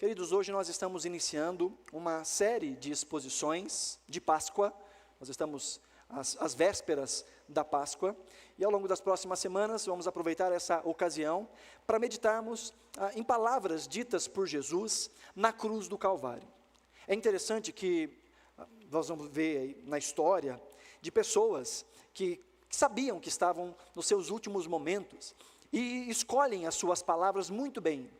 Queridos, hoje nós estamos iniciando uma série de exposições de Páscoa. Nós estamos às vésperas da Páscoa, e ao longo das próximas semanas vamos aproveitar essa ocasião para meditarmos em palavras ditas por Jesus na cruz do Calvário. É interessante que nós vamos ver aí na história de pessoas que sabiam que estavam nos seus últimos momentos e escolhem as suas palavras muito bem.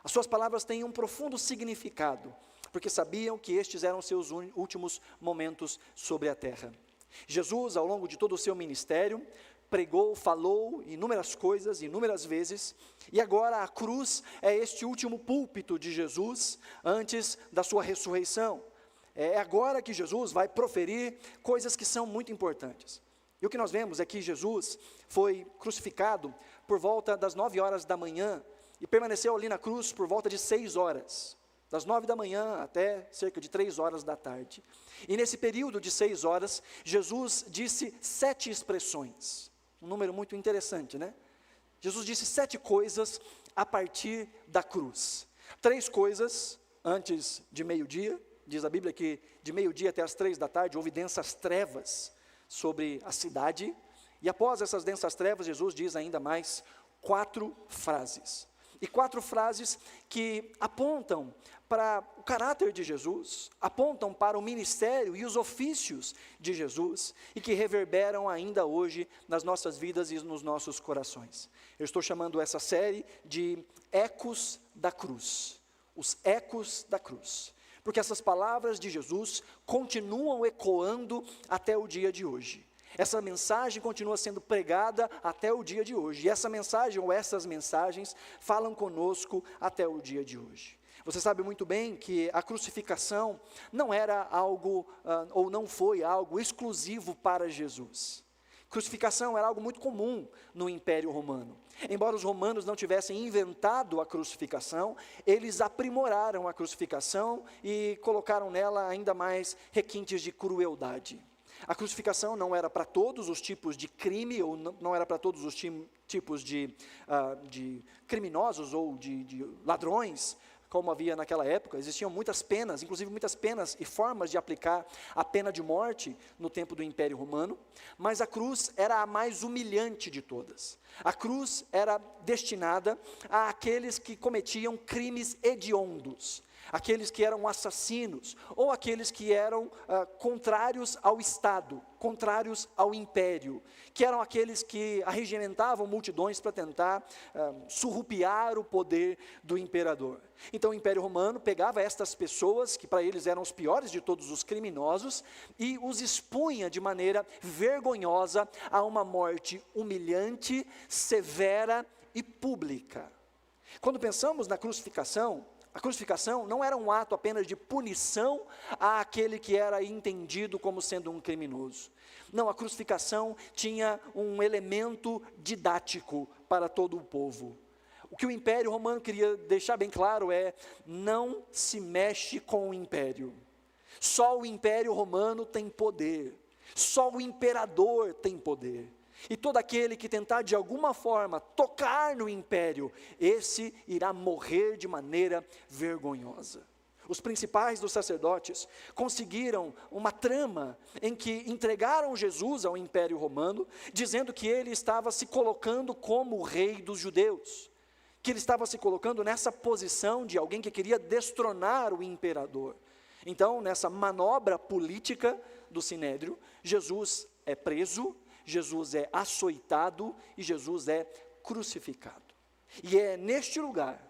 As suas palavras têm um profundo significado, porque sabiam que estes eram seus últimos momentos sobre a terra. Jesus, ao longo de todo o seu ministério, pregou, falou inúmeras coisas, inúmeras vezes, e agora a cruz é este último púlpito de Jesus antes da sua ressurreição. É agora que Jesus vai proferir coisas que são muito importantes. E o que nós vemos é que Jesus foi crucificado por volta das 9 horas da manhã, e permaneceu ali na cruz por volta de 6 horas, das 9 da manhã até cerca de 3 horas da tarde. E nesse período de 6 horas, Jesus disse 7 expressões, um número muito interessante, né? Jesus disse 7 coisas a partir da cruz. 3 coisas antes de meio-dia, diz a Bíblia que de meio-dia até as 3 da tarde houve densas trevas sobre a cidade, e após essas densas trevas, Jesus diz ainda mais 4 frases. E 4 frases que apontam para o caráter de Jesus, apontam para o ministério e os ofícios de Jesus, e que reverberam ainda hoje nas nossas vidas e nos nossos corações. Eu estou chamando essa série de Ecos da Cruz, os ecos da cruz, porque essas palavras de Jesus continuam ecoando até o dia de hoje. Essa mensagem continua sendo pregada até o dia de hoje, e essa mensagem ou essas mensagens falam conosco até o dia de hoje. Você sabe muito bem que a crucificação não era algo, ou não foi algo exclusivo para Jesus. Crucificação era algo muito comum no Império Romano. Embora os romanos não tivessem inventado a crucificação, eles aprimoraram a crucificação e colocaram nela ainda mais requintes de crueldade. A crucificação não era para todos os tipos de crime, ou não era para todos os tipos de criminosos ou de ladrões, como havia naquela época. Existiam muitas penas, inclusive muitas penas e formas de aplicar a pena de morte no tempo do Império Romano, mas a cruz era a mais humilhante de todas. A cruz era destinada àqueles que cometiam crimes hediondos, aqueles que eram assassinos, ou aqueles que eram contrários ao Estado, contrários ao Império, que eram aqueles que arregimentavam multidões para tentar surrupiar o poder do imperador. Então o Império Romano pegava estas pessoas, que para eles eram os piores de todos os criminosos, e os expunha de maneira vergonhosa a uma morte humilhante, severa e pública. Quando pensamos na crucificação, a crucificação não era um ato apenas de punição àquele que era entendido como sendo um criminoso. Não, a crucificação tinha um elemento didático para todo o povo. O que o Império Romano queria deixar bem claro é: não se mexe com o Império. Só o Império Romano tem poder. Só o imperador tem poder. E todo aquele que tentar de alguma forma tocar no império, esse irá morrer de maneira vergonhosa. Os principais dos sacerdotes conseguiram uma trama em que entregaram Jesus ao Império Romano, dizendo que ele estava se colocando como o rei dos judeus, que ele estava se colocando nessa posição de alguém que queria destronar o imperador. Então, nessa manobra política do Sinédrio, Jesus é preso, Jesus é açoitado e Jesus é crucificado. E é neste lugar,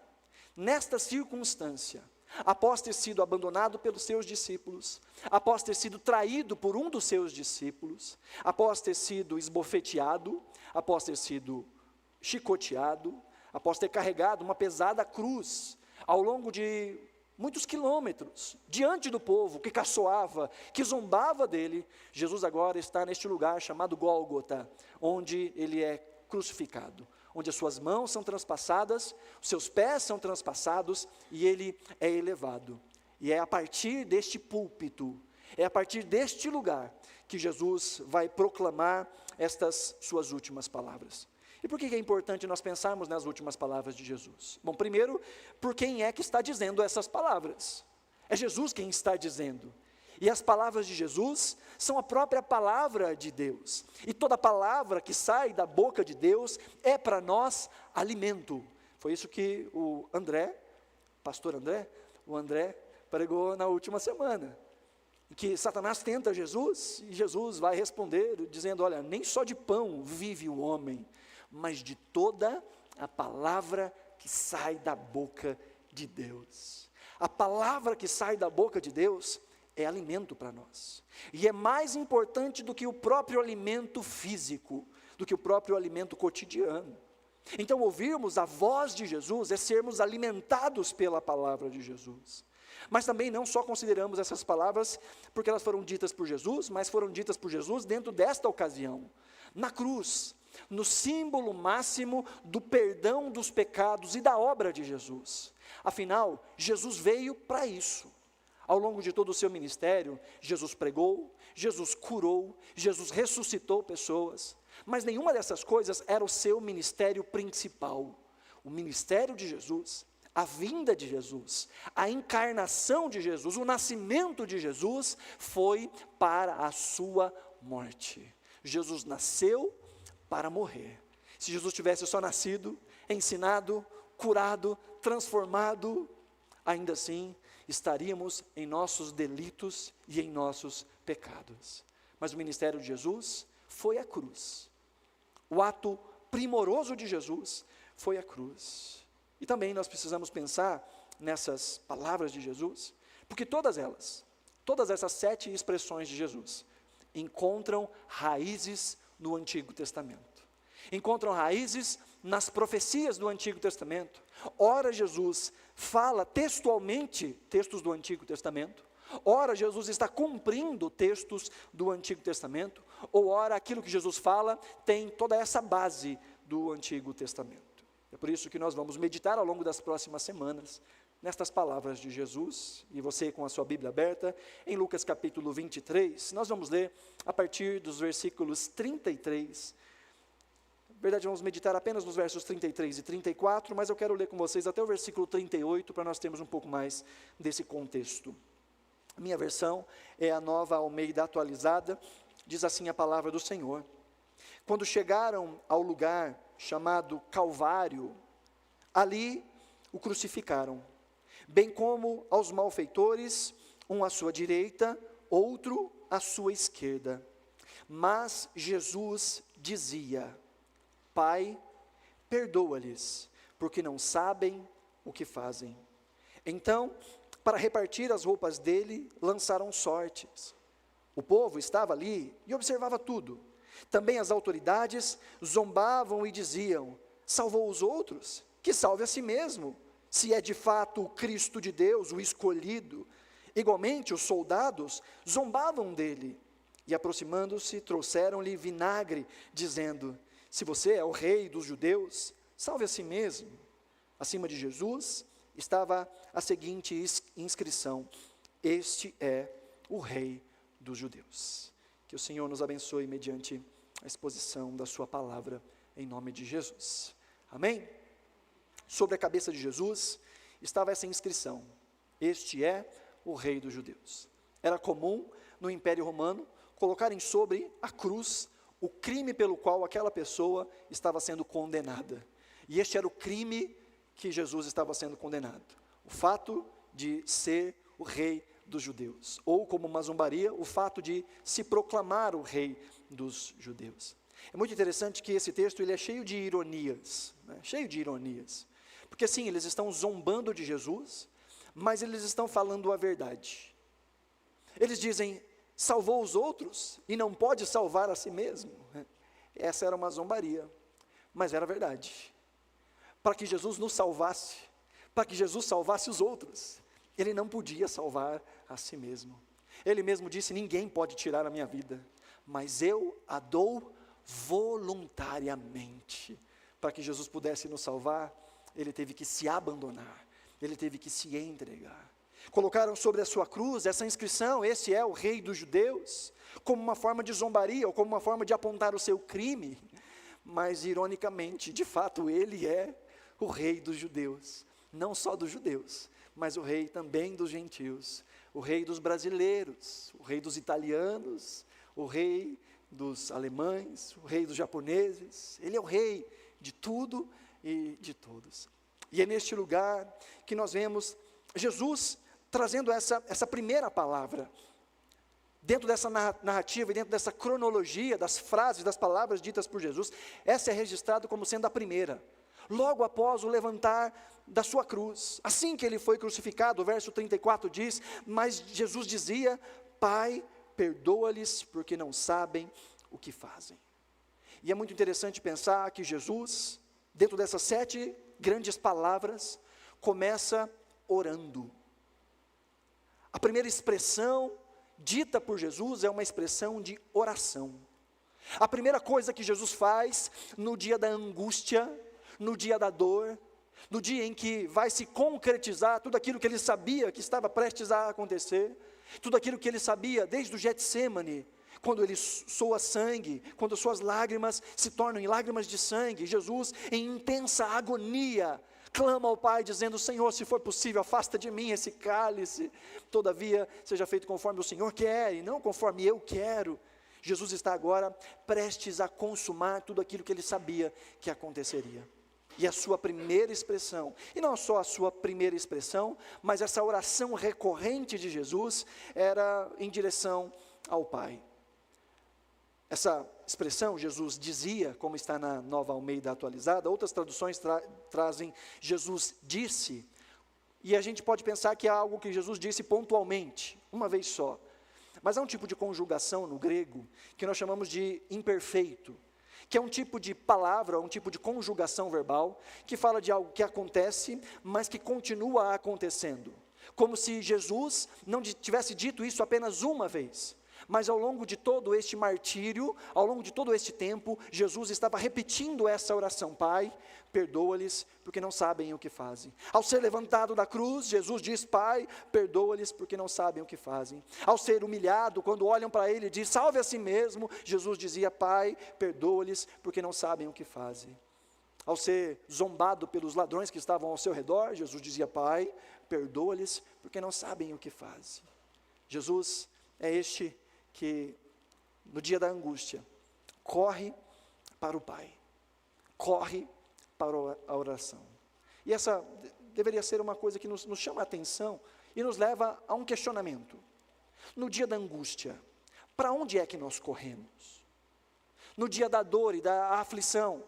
nesta circunstância, após ter sido abandonado pelos seus discípulos, após ter sido traído por um dos seus discípulos, após ter sido esbofeteado, após ter sido chicoteado, após ter carregado uma pesada cruz ao longo de muitos quilômetros, diante do povo que caçoava, que zombava dele, Jesus agora está neste lugar chamado Gólgota, onde ele é crucificado, onde as suas mãos são transpassadas, os seus pés são transpassados e ele é elevado. E é a partir deste púlpito, é a partir deste lugar que Jesus vai proclamar estas suas últimas palavras. E por que é importante nós pensarmos nas últimas palavras de Jesus? Bom, primeiro, por quem é que está dizendo essas palavras? É Jesus quem está dizendo. E as palavras de Jesus são a própria palavra de Deus. E toda palavra que sai da boca de Deus é para nós alimento. Foi isso que o André pregou na última semana. Que Satanás tenta Jesus e Jesus vai responder dizendo, olha, nem só de pão vive o homem, mas de toda a palavra que sai da boca de Deus. A palavra que sai da boca de Deus é alimento para nós. E é mais importante do que o próprio alimento físico, do que o próprio alimento cotidiano. Então, ouvirmos a voz de Jesus é sermos alimentados pela palavra de Jesus. Mas também não só consideramos essas palavras porque elas foram ditas por Jesus, mas foram ditas por Jesus dentro desta ocasião, na cruz, no símbolo máximo do perdão dos pecados e da obra de Jesus. Afinal, Jesus veio para isso. Ao longo de todo o seu ministério, Jesus pregou, Jesus curou, Jesus ressuscitou pessoas, mas nenhuma dessas coisas era o seu ministério principal. O ministério de Jesus, a vinda de Jesus, a encarnação de Jesus, o nascimento de Jesus foi para a sua morte. Jesus nasceu para morrer. Se Jesus tivesse só nascido, ensinado, curado, transformado, ainda assim estaríamos em nossos delitos e em nossos pecados. Mas o ministério de Jesus foi a cruz. O ato primoroso de Jesus foi a cruz. E também nós precisamos pensar nessas palavras de Jesus, porque todas essas 7 expressões de Jesus, encontram raízes no Antigo Testamento. Encontram raízes nas profecias do Antigo Testamento. Ora, Jesus fala textualmente textos do Antigo Testamento. Ora, Jesus está cumprindo textos do Antigo Testamento. Ou ora, aquilo que Jesus fala tem toda essa base do Antigo Testamento. É por isso que nós vamos meditar ao longo das próximas semanas nestas palavras de Jesus, e você com a sua Bíblia aberta, em Lucas capítulo 23, nós vamos ler a partir dos versículos 33, na verdade vamos meditar apenas nos versos 33 e 34, mas eu quero ler com vocês até o versículo 38, para nós termos um pouco mais desse contexto. A minha versão é a Nova Almeida atualizada, diz assim a palavra do Senhor. Quando chegaram ao lugar chamado Calvário, ali o crucificaram, bem como aos malfeitores, um à sua direita, outro à sua esquerda. Mas Jesus dizia, Pai, perdoa-lhes, porque não sabem o que fazem. Então, para repartir as roupas dele, lançaram sortes. O povo estava ali e observava tudo. Também as autoridades zombavam e diziam, salvou os outros? Que salve a si mesmo, se é de fato o Cristo de Deus, o escolhido. Igualmente os soldados zombavam dele, e aproximando-se, trouxeram-lhe vinagre, dizendo, se você é o rei dos judeus, salve a si mesmo. Acima de Jesus estava a seguinte inscrição, este é o rei dos judeus. Que o Senhor nos abençoe mediante a exposição da sua palavra, em nome de Jesus. Amém? Sobre a cabeça de Jesus estava essa inscrição, este é o rei dos judeus. Era comum no Império Romano colocarem sobre a cruz o crime pelo qual aquela pessoa estava sendo condenada. E este era o crime que Jesus estava sendo condenado. O fato de ser o rei dos judeus. Ou, como uma zombaria, o fato de se proclamar o rei dos judeus. É muito interessante que esse texto ele é cheio de ironias. Cheio de ironias. Porque sim, eles estão zombando de Jesus, mas eles estão falando a verdade. Eles dizem, salvou os outros e não pode salvar a si mesmo. Essa era uma zombaria, mas era verdade. Para que Jesus nos salvasse, para que Jesus salvasse os outros, ele não podia salvar a si mesmo. Ele mesmo disse, ninguém pode tirar a minha vida, mas eu a dou voluntariamente. Para que Jesus pudesse nos salvar, ele teve que se abandonar, ele teve que se entregar. Colocaram sobre a sua cruz essa inscrição, esse é o rei dos judeus, como uma forma de zombaria, ou como uma forma de apontar o seu crime. mas ironicamente, de fato, ele é o rei dos judeus, não só dos judeus, mas o rei também dos gentios, o rei dos brasileiros, o rei dos italianos, o rei dos alemães, o rei dos japoneses. Ele é o rei de tudo e de todos. E é neste lugar que nós vemos Jesus trazendo essa primeira palavra. Dentro dessa narrativa e dentro dessa cronologia das frases, das palavras ditas por Jesus, essa é registrada como sendo a primeira. Logo após o levantar da sua cruz, assim que ele foi crucificado, o verso 34 diz, mas Jesus dizia, Pai, perdoa-lhes porque não sabem o que fazem. E é muito interessante pensar que Jesus, dentro dessas 7 grandes palavras, começa orando. A primeira expressão dita por Jesus é uma expressão de oração. A primeira coisa que Jesus faz no dia da angústia, no dia da dor, no dia em que vai se concretizar tudo aquilo que ele sabia que estava prestes a acontecer, tudo aquilo que ele sabia desde o Getsêmani, quando ele soa sangue, quando suas lágrimas se tornam em lágrimas de sangue, Jesus, em intensa agonia, clama ao Pai, dizendo, Senhor, se for possível, afasta de mim esse cálice, todavia, seja feito conforme o Senhor quer, e não conforme eu quero. Jesus está agora prestes a consumar tudo aquilo que ele sabia que aconteceria. E a sua primeira expressão, e não só a sua primeira expressão, mas essa oração recorrente de Jesus, era em direção ao Pai. Essa expressão, Jesus dizia, como está na Nova Almeida atualizada, outras traduções trazem Jesus disse, e a gente pode pensar que é algo que Jesus disse pontualmente, uma vez só. Mas há um tipo de conjugação no grego, que nós chamamos de imperfeito, que é um tipo de palavra, um tipo de conjugação verbal, que fala de algo que acontece, mas que continua acontecendo. Como se Jesus não tivesse dito isso apenas uma vez, mas ao longo de todo este martírio, ao longo de todo este tempo, Jesus estava repetindo essa oração, Pai, perdoa-lhes, porque não sabem o que fazem. Ao ser levantado da cruz, Jesus diz, Pai, perdoa-lhes, porque não sabem o que fazem. Ao ser humilhado, quando olham para ele e diz, salve a si mesmo, Jesus dizia, Pai, perdoa-lhes, porque não sabem o que fazem. Ao ser zombado pelos ladrões que estavam ao seu redor, Jesus dizia, Pai, perdoa-lhes, porque não sabem o que fazem. Jesus é este que no dia da angústia, corre para o Pai, corre para a oração. E essa deveria ser uma coisa que nos chama a atenção e nos leva a um questionamento. No dia da angústia, para onde é que nós corremos? No dia da dor e da aflição,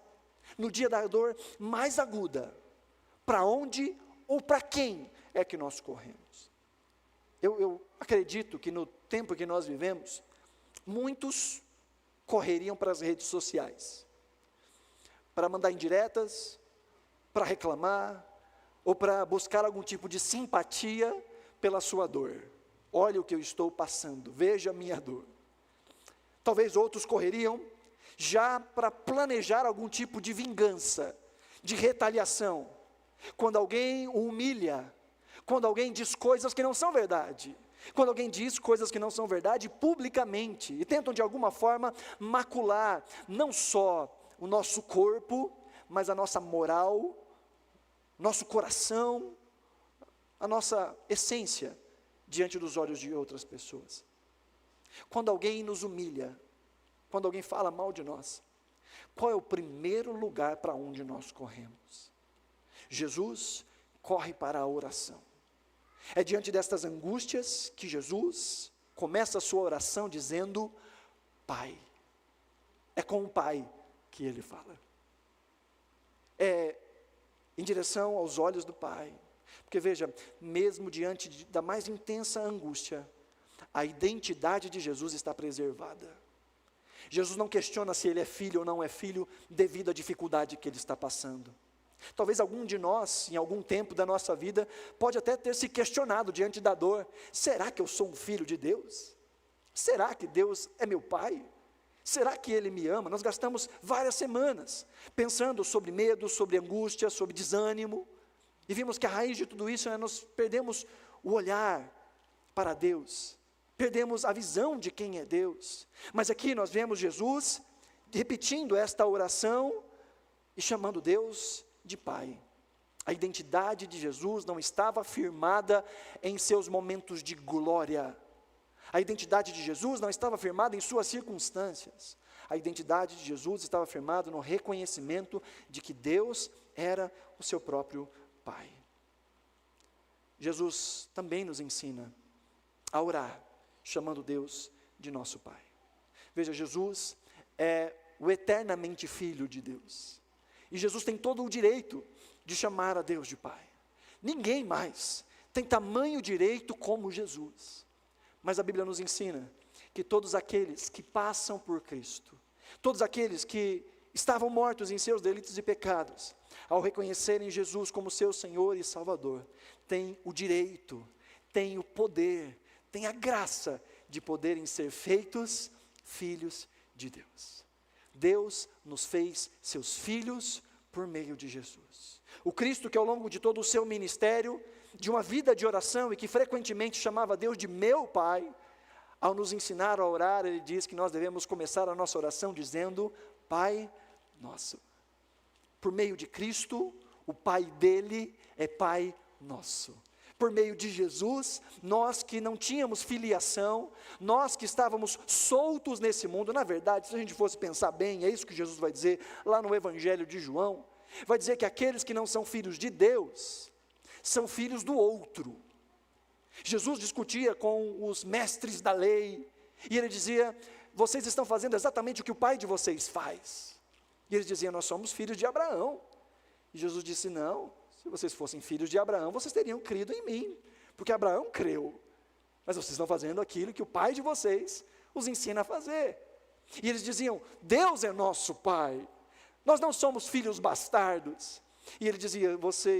no dia da dor mais aguda, para onde ou para quem é que nós corremos? Eu acredito que no tempo que nós vivemos, muitos correriam para as redes sociais, para mandar indiretas, para reclamar, ou para buscar algum tipo de simpatia pela sua dor. Olha o que eu estou passando, veja a minha dor. Talvez outros correriam já para planejar algum tipo de vingança, de retaliação, quando alguém o humilha, quando alguém diz coisas que não são verdade, quando alguém diz coisas que não são verdade publicamente, e tentam de alguma forma macular, não só o nosso corpo, mas a nossa moral, nosso coração, a nossa essência, diante dos olhos de outras pessoas. Quando alguém nos humilha, quando alguém fala mal de nós, qual é o primeiro lugar para onde nós corremos? Jesus corre para a oração. É diante destas angústias que Jesus começa a sua oração dizendo, Pai. É com o Pai que ele fala. É em direção aos olhos do Pai. Porque veja, mesmo diante da mais intensa angústia, a identidade de Jesus está preservada. Jesus não questiona se ele é filho ou não é filho devido à dificuldade que ele está passando. Talvez algum de nós, em algum tempo da nossa vida, pode até ter se questionado diante da dor, será que eu sou um filho de Deus? Será que Deus é meu Pai? Será que Ele me ama? Nós gastamos várias semanas pensando sobre medo, sobre angústia, sobre desânimo, e vimos que a raiz de tudo isso é nós perdemos o olhar para Deus, perdemos a visão de quem é Deus. Mas aqui nós vemos Jesus repetindo esta oração e chamando Deus de Pai. A identidade de Jesus não estava firmada em seus momentos de glória. A identidade de Jesus não estava firmada em suas circunstâncias. A identidade de Jesus estava firmada no reconhecimento de que Deus era o seu próprio Pai. Jesus também nos ensina a orar, chamando Deus de nosso Pai. Veja, Jesus é o eternamente Filho de Deus. E Jesus tem todo o direito de chamar a Deus de Pai. Ninguém mais tem tamanho direito como Jesus. Mas a Bíblia nos ensina que todos aqueles que passam por Cristo, todos aqueles que estavam mortos em seus delitos e pecados, ao reconhecerem Jesus como seu Senhor e Salvador, têm o direito, têm o poder, têm a graça de poderem ser feitos filhos de Deus. Deus nos fez seus filhos por meio de Jesus. O Cristo que ao longo de todo o seu ministério, de uma vida de oração e que frequentemente chamava Deus de meu Pai, ao nos ensinar a orar, Ele diz que nós devemos começar a nossa oração dizendo, Pai Nosso. Por meio de Cristo, o Pai dele é Pai nosso. Por meio de Jesus, nós que não tínhamos filiação, nós que estávamos soltos nesse mundo, na verdade, se a gente fosse pensar bem, é isso que Jesus vai dizer lá no Evangelho de João, vai dizer que aqueles que não são filhos de Deus, são filhos do outro. Jesus discutia com os mestres da lei, e ele dizia, vocês estão fazendo exatamente o que o pai de vocês faz. E eles diziam, nós somos filhos de Abraão. E Jesus disse, não, se vocês fossem filhos de Abraão, vocês teriam crido em mim, porque Abraão creu. Mas vocês estão fazendo aquilo que o pai de vocês os ensina a fazer. E eles diziam, Deus é nosso pai, nós não somos filhos bastardos. E ele dizia,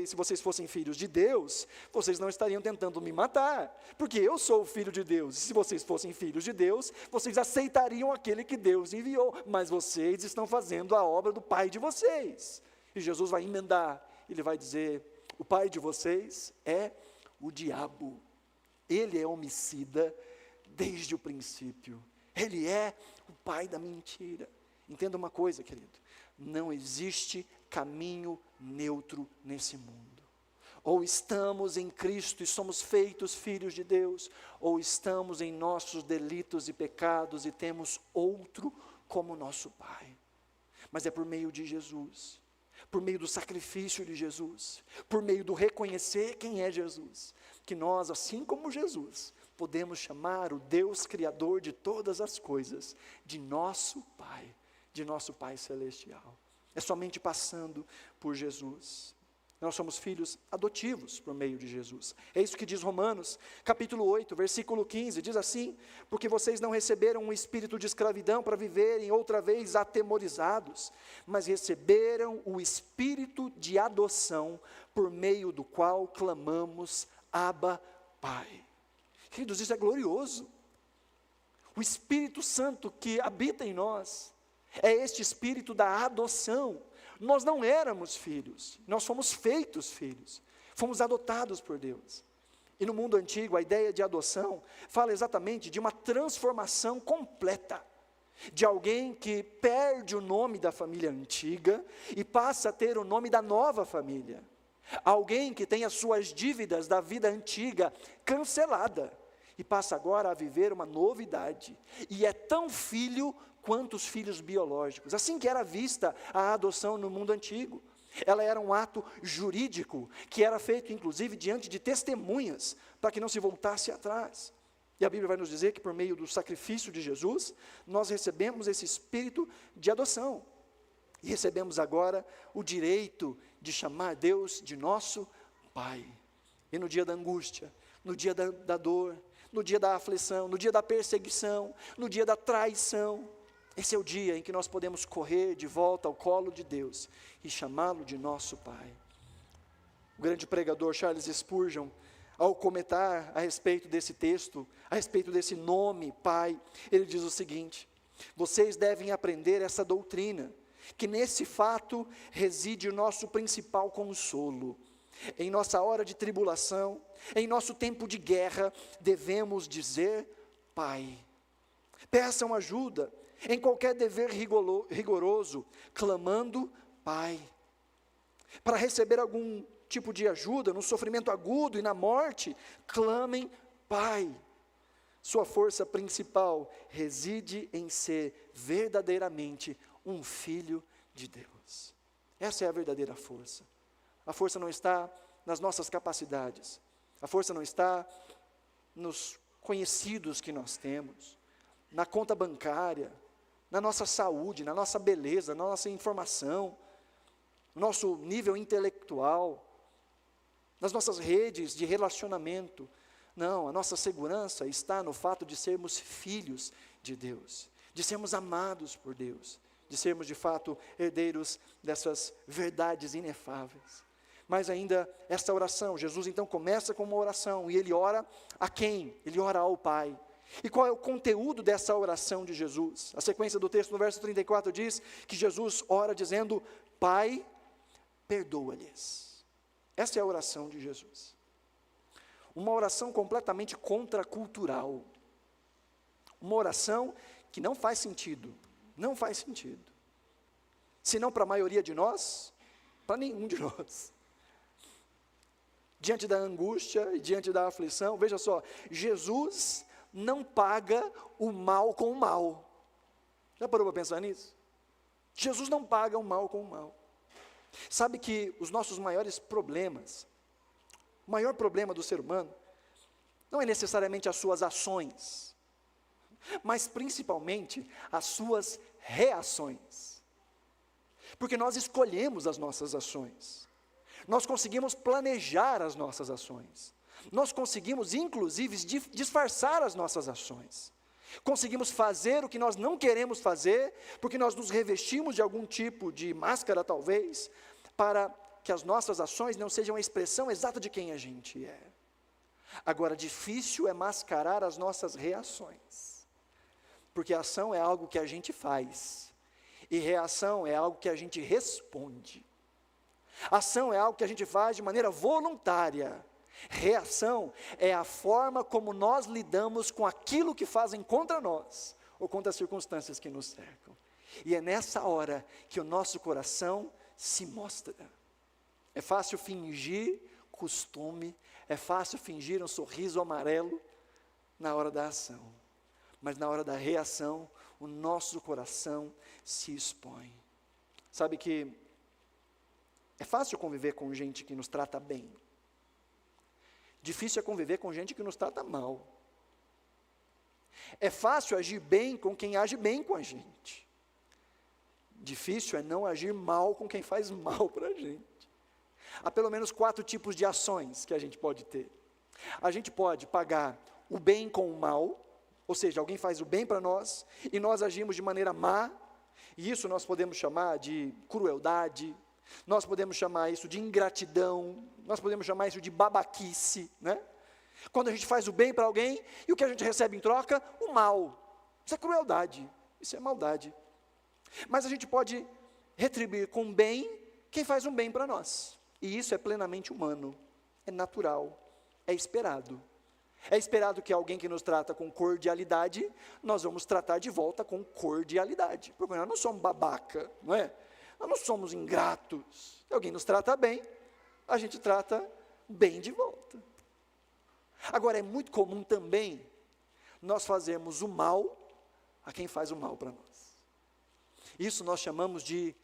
se vocês fossem filhos de Deus, vocês não estariam tentando me matar, porque eu sou o filho de Deus, e se vocês fossem filhos de Deus, vocês aceitariam aquele que Deus enviou, mas vocês estão fazendo a obra do pai de vocês. E Jesus vai emendar, ele vai dizer, o pai de vocês é o diabo, ele é homicida desde o princípio, ele é o pai da mentira. Entenda uma coisa, querido, não existe caminho neutro nesse mundo. Ou estamos em Cristo e somos feitos filhos de Deus, ou estamos em nossos delitos e pecados e temos outro como nosso Pai. Mas é por meio de Jesus, por meio do sacrifício de Jesus, por meio do reconhecer quem é Jesus, que nós, assim como Jesus, podemos chamar o Deus Criador de todas as coisas, de nosso Pai Celestial. É somente passando por Jesus. Nós somos filhos adotivos por meio de Jesus. É isso que diz Romanos, capítulo 8, versículo 15, diz assim, porque vocês não receberam um espírito de escravidão para viverem outra vez atemorizados, mas receberam o espírito de adoção, por meio do qual clamamos, Abba, Pai. Queridos, isso é glorioso. O Espírito Santo que habita em nós, é este espírito da adoção. Nós não éramos filhos, nós fomos feitos filhos, fomos adotados por Deus. E no mundo antigo, a ideia de adoção fala exatamente de uma transformação completa, de alguém que perde o nome da família antiga e passa a ter o nome da nova família. Alguém que tem as suas dívidas da vida antiga cancelada e passa agora a viver uma novidade. E é tão filho quanto os filhos biológicos. Assim que era vista a adoção no mundo antigo. Ela era um ato jurídico, que era feito inclusive diante de testemunhas, para que não se voltasse atrás. E a Bíblia vai nos dizer que por meio do sacrifício de Jesus, nós recebemos esse espírito de adoção. E recebemos agora o direito de chamar Deus de nosso Pai. E no dia da angústia, no dia da dor, no dia da aflição, no dia da perseguição, no dia da traição, esse é o dia em que nós podemos correr de volta ao colo de Deus e chamá-lo de nosso Pai. O grande pregador Charles Spurgeon, ao comentar a respeito desse texto, a respeito desse nome, Pai, ele diz o seguinte: vocês devem aprender essa doutrina, que nesse fato reside o nosso principal consolo. Em nossa hora de tribulação, em nosso tempo de guerra, devemos dizer Pai. Peçam ajuda, em qualquer dever rigoroso, clamando Pai. Para receber algum tipo de ajuda no sofrimento agudo e na morte, clamem Pai. Sua força principal reside em ser verdadeiramente um filho de Deus. Essa é a verdadeira força. A força não está nas nossas capacidades. A força não está nos conhecidos que nós temos, na conta bancária, na nossa saúde, na nossa beleza, na nossa informação, no nosso nível intelectual, nas nossas redes de relacionamento. Não, a nossa segurança está no fato de sermos filhos de Deus, de sermos amados por Deus, de sermos de fato herdeiros dessas verdades inefáveis. Mas ainda esta oração, Jesus então começa com uma oração, e ele ora a quem? Ele ora ao Pai. E qual é o conteúdo dessa oração de Jesus? A sequência do texto no verso 34 diz que Jesus ora dizendo: Pai, perdoa-lhes. Essa é a oração de Jesus. Uma oração completamente contracultural. Uma oração que não faz sentido. Não faz sentido. Se não para a maioria de nós, para nenhum de nós. Diante da angústia e diante da aflição, veja só, Jesus não paga o mal com o mal. Já parou para pensar nisso? Jesus não paga o mal com o mal. Sabe que os nossos maiores problemas, o maior problema do ser humano, não é necessariamente as suas ações, mas principalmente as suas reações. Porque nós escolhemos as nossas ações. Nós conseguimos planejar as nossas ações. Nós conseguimos, inclusive, disfarçar as nossas ações. Conseguimos fazer o que nós não queremos fazer, porque nós nos revestimos de algum tipo de máscara, talvez, para que as nossas ações não sejam a expressão exata de quem a gente é. Agora, difícil é mascarar as nossas reações, porque a ação é algo que a gente faz, e reação é algo que a gente responde. Ação é algo que a gente faz de maneira voluntária. Reação é a forma como nós lidamos com aquilo que fazem contra nós, ou contra as circunstâncias que nos cercam. E é nessa hora que o nosso coração se mostra. É fácil fingir costume, é fácil fingir um sorriso amarelo na hora da ação. Mas na hora da reação, o nosso coração se expõe. Sabe que é fácil conviver com gente que nos trata bem. Difícil é conviver com gente que nos trata mal. É fácil agir bem com quem age bem com a gente. Difícil é não agir mal com quem faz mal para a gente. Há pelo menos 4 tipos de ações que a gente pode ter. A gente pode pagar o bem com o mal, ou seja, alguém faz o bem para nós, e nós agimos de maneira má, e isso nós podemos chamar de crueldade, nós podemos chamar isso de ingratidão, nós podemos chamar isso de babaquice, né? Quando a gente faz o bem para alguém, e o que a gente recebe em troca? O mal. Isso é crueldade, isso é maldade. Mas a gente pode retribuir com bem quem faz um bem para nós. E isso é plenamente humano, é natural, é esperado. É esperado que alguém que nos trata com cordialidade, nós vamos tratar de volta com cordialidade. Porque nós não somos babaca, não é? Nós não somos ingratos. Se alguém nos trata bem, a gente trata bem de volta. Agora, é muito comum também nós fazermos o mal a quem faz o mal para nós. Isso nós chamamos de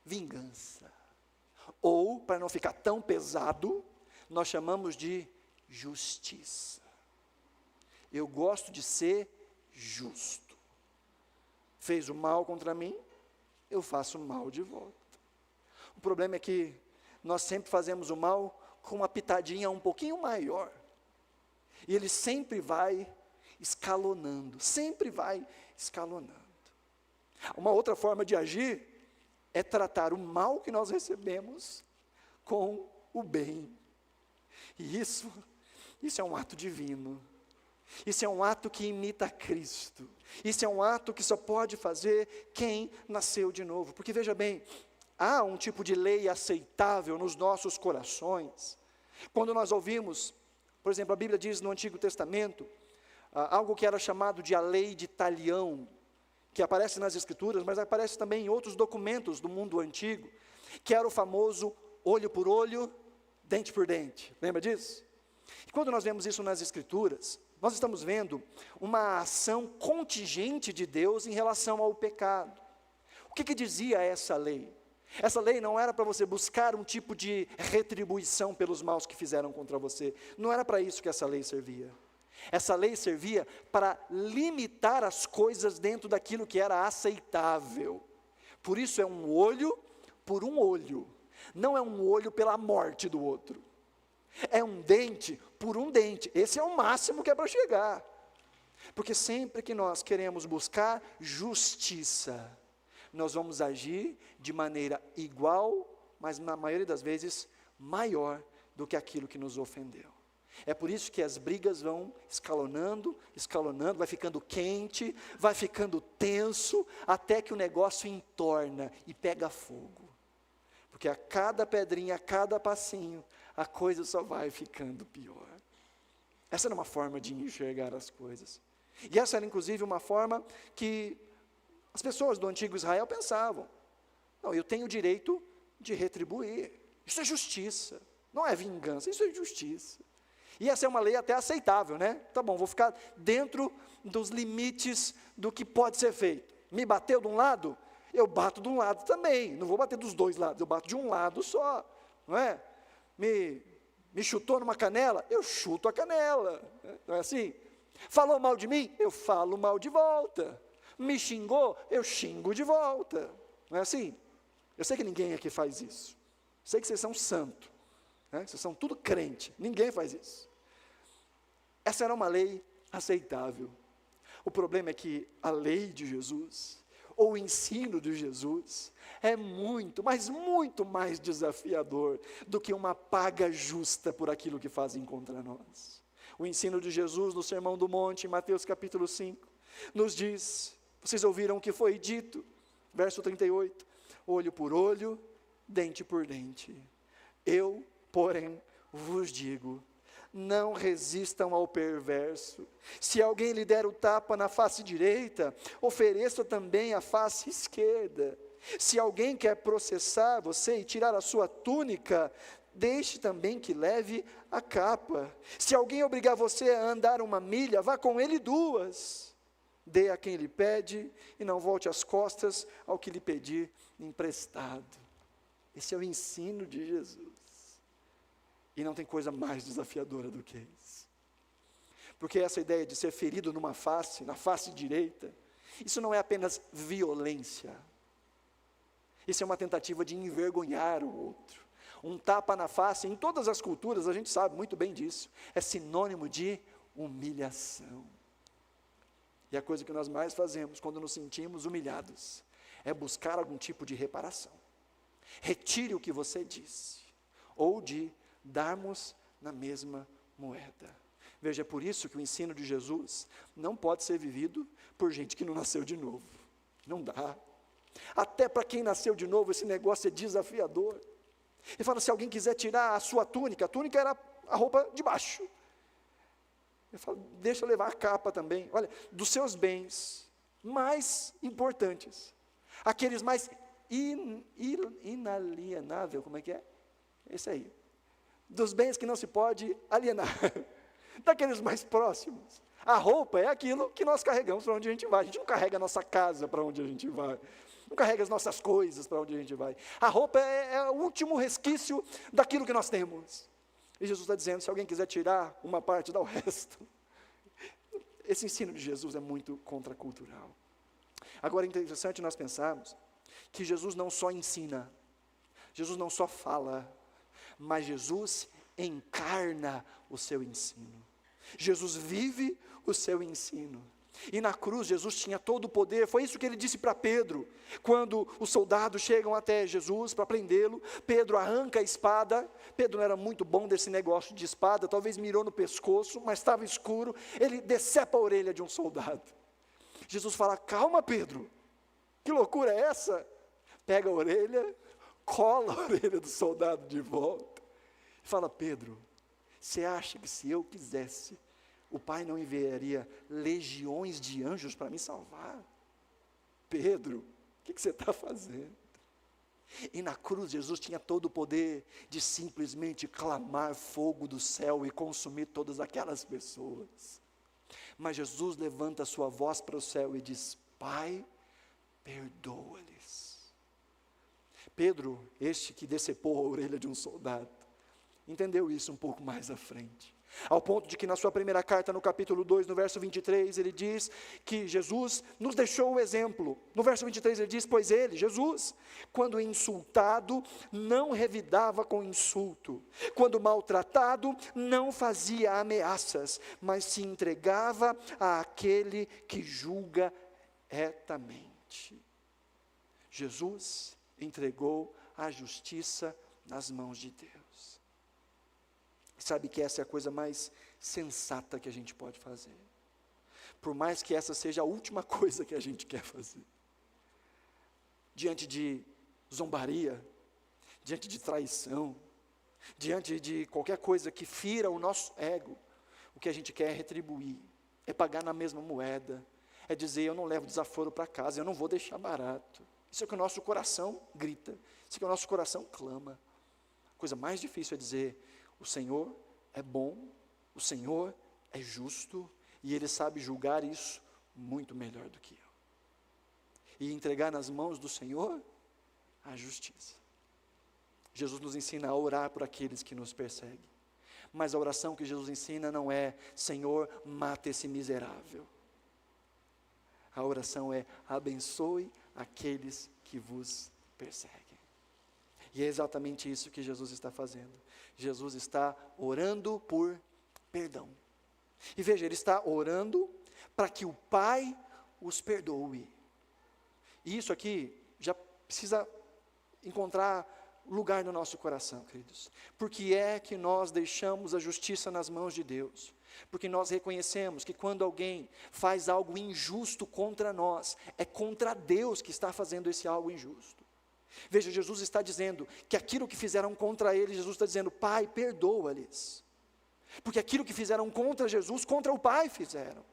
vingança. Ou, para não ficar tão pesado, nós chamamos de justiça. Eu gosto de ser justo. Fez o mal contra mim, eu faço o mal de volta. O problema é que nós sempre fazemos o mal com uma pitadinha um pouquinho maior. E ele sempre vai escalonando, sempre vai escalonando. Uma outra forma de agir é tratar o mal que nós recebemos com o bem. E isso é um ato divino. Isso é um ato que imita Cristo. Isso é um ato que só pode fazer quem nasceu de novo. Porque veja bem, há um tipo de lei aceitável nos nossos corações. Quando nós ouvimos, por exemplo, a Bíblia diz no Antigo Testamento, algo que era chamado de a lei de Talião, que aparece nas Escrituras, mas aparece também em outros documentos do mundo antigo, que era o famoso olho por olho, dente por dente. Lembra disso? E quando nós vemos isso nas Escrituras, nós estamos vendo uma ação contingente de Deus em relação ao pecado. O que dizia essa lei? Essa lei não era para você buscar um tipo de retribuição pelos maus que fizeram contra você. Não era para isso que essa lei servia. Essa lei servia para limitar as coisas dentro daquilo que era aceitável. Por isso é um olho por um olho. Não é um olho pela morte do outro. É um dente por um dente. Esse é o máximo que é para chegar. Porque sempre que nós queremos buscar justiça, nós vamos agir de maneira igual, mas na maioria das vezes maior do que aquilo que nos ofendeu. É por isso que as brigas vão escalonando, vai ficando quente, vai ficando tenso, até que o negócio entorna e pega fogo. Porque a cada pedrinha, a cada passinho, a coisa só vai ficando pior. Essa era uma forma de enxergar as coisas. E essa era inclusive uma forma que as pessoas do antigo Israel pensavam: não, eu tenho o direito de retribuir. Isso é justiça, não é vingança, isso é justiça. E essa é uma lei até aceitável, né? Tá bom, vou ficar dentro dos limites do que pode ser feito. Me bateu de um lado, eu bato de um lado também. Não vou bater dos dois lados, eu bato de um lado só, não é? Me chutou numa canela, eu chuto a canela, não é assim? Falou mal de mim, eu falo mal de volta. Me xingou, eu xingo de volta. Não é assim? Eu sei que ninguém aqui faz isso. Sei que vocês são santos, né? Vocês são tudo crente. Ninguém faz isso. Essa era uma lei aceitável. O problema é que a lei de Jesus, ou o ensino de Jesus, é muito, mas muito mais desafiador do que uma paga justa por aquilo que fazem contra nós. O ensino de Jesus no Sermão do Monte, em Mateus capítulo 5, nos diz: vocês ouviram o que foi dito, verso 38, olho por olho, dente por dente. Eu, porém, vos digo, não resistam ao perverso. Se alguém lhe der o tapa na face direita, ofereça também a face esquerda. Se alguém quer processar você e tirar a sua túnica, deixe também que leve a capa. Se alguém obrigar você a andar 1 milha, vá com ele 2. Dê a quem lhe pede e não volte as costas ao que lhe pedir emprestado. Esse é o ensino de Jesus. E não tem coisa mais desafiadora do que isso. Porque essa ideia de ser ferido numa face, na face direita, isso não é apenas violência. Isso é uma tentativa de envergonhar o outro. Um tapa na face, em todas as culturas, a gente sabe muito bem disso, é sinônimo de humilhação. E a coisa que nós mais fazemos quando nos sentimos humilhados é buscar algum tipo de reparação. Retire o que você disse, ou de darmos na mesma moeda. Veja, é por isso que o ensino de Jesus não pode ser vivido por gente que não nasceu de novo. Não dá. Até para quem nasceu de novo, esse negócio é desafiador. Ele fala: se alguém quiser tirar a sua túnica, a túnica era a roupa de baixo. Ele fala: deixa eu levar a capa também. Olha, dos seus bens mais importantes, aqueles mais inalienável, como é que é? Esse aí. Dos bens que não se pode alienar, daqueles mais próximos. A roupa é aquilo que nós carregamos para onde a gente vai. A gente não carrega a nossa casa para onde a gente vai, não carrega as nossas coisas para onde a gente vai. A roupa é o último resquício daquilo que nós temos. E Jesus está dizendo: se alguém quiser tirar uma parte, dá o resto. Esse ensino de Jesus é muito contracultural. Agora é interessante nós pensarmos que Jesus não só ensina, Jesus não só fala, mas Jesus encarna o seu ensino. Jesus vive o seu ensino. E na cruz Jesus tinha todo o poder. Foi isso que ele disse para Pedro, quando os soldados chegam até Jesus para prendê-lo. Pedro arranca a espada. Pedro não era muito bom desse negócio de espada, talvez mirou no pescoço, mas estava escuro. Ele decepa a orelha de um soldado. Jesus fala: calma, Pedro, que loucura é essa? Pega a orelha, cola a orelha do soldado de volta e fala: Pedro, você acha que se eu quisesse, o Pai não enviaria legiões de anjos para me salvar? Pedro, o que você está fazendo? E na cruz Jesus tinha todo o poder de simplesmente clamar fogo do céu e consumir todas aquelas pessoas. Mas Jesus levanta a sua voz para o céu e diz: Pai, perdoa-lhes. Pedro, este que decepou a orelha de um soldado, entendeu isso um pouco mais à frente. Ao ponto de que na sua primeira carta, no capítulo 2, no verso 23, ele diz que Jesus nos deixou o exemplo. No verso 23 ele diz: pois ele, Jesus, quando insultado, não revidava com insulto. Quando maltratado, não fazia ameaças, mas se entregava àquele que julga retamente. Jesus entregou a justiça nas mãos de Deus. Sabe que essa é a coisa mais sensata que a gente pode fazer. Por mais que essa seja a última coisa que a gente quer fazer. Diante de zombaria, diante de traição, diante de qualquer coisa que fira o nosso ego, o que a gente quer é retribuir, é pagar na mesma moeda, é dizer: eu não levo desaforo para casa, eu não vou deixar barato. Isso é o que o nosso coração grita, isso é o que o nosso coração clama. A coisa mais difícil é dizer: o Senhor é bom, o Senhor é justo, e Ele sabe julgar isso muito melhor do que eu. E entregar nas mãos do Senhor a justiça. Jesus nos ensina a orar por aqueles que nos perseguem. Mas a oração que Jesus ensina não é: Senhor, mata esse miserável. A oração é: abençoe aqueles que vos perseguem. E é exatamente isso que Jesus está fazendo. Jesus está orando por perdão. E veja, Ele está orando para que o Pai os perdoe. E isso aqui já precisa encontrar lugar no nosso coração, queridos. Porque é que nós deixamos a justiça nas mãos de Deus. Porque nós reconhecemos que quando alguém faz algo injusto contra nós, é contra Deus que está fazendo esse algo injusto. Veja, Jesus está dizendo que aquilo que fizeram contra ele, Jesus está dizendo: Pai, perdoa-lhes. Porque aquilo que fizeram contra Jesus, contra o Pai fizeram.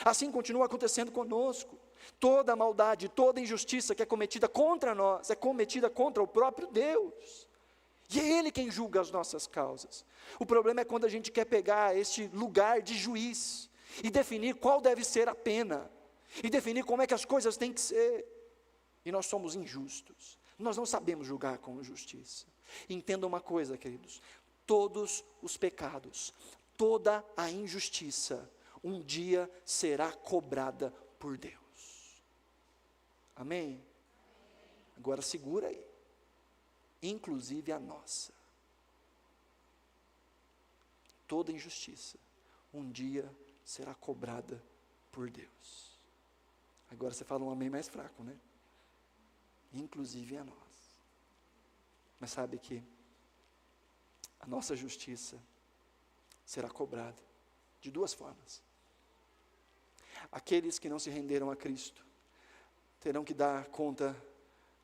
Assim continua acontecendo conosco. Toda a maldade, toda a injustiça que é cometida contra nós, é cometida contra o próprio Deus. E é Ele quem julga as nossas causas. O problema é quando a gente quer pegar este lugar de juiz e definir qual deve ser a pena, e definir como é que as coisas têm que ser. E nós somos injustos. Nós não sabemos julgar com justiça. Entenda uma coisa, queridos: todos os pecados, toda a injustiça, um dia será cobrada por Deus. Amém? Agora segura aí. Inclusive a nossa. Toda injustiça, um dia será cobrada por Deus. Agora você fala um amém mais fraco, né? Inclusive a nós. Mas sabe que a nossa justiça será cobrada de duas formas. Aqueles que não se renderam a Cristo terão que dar conta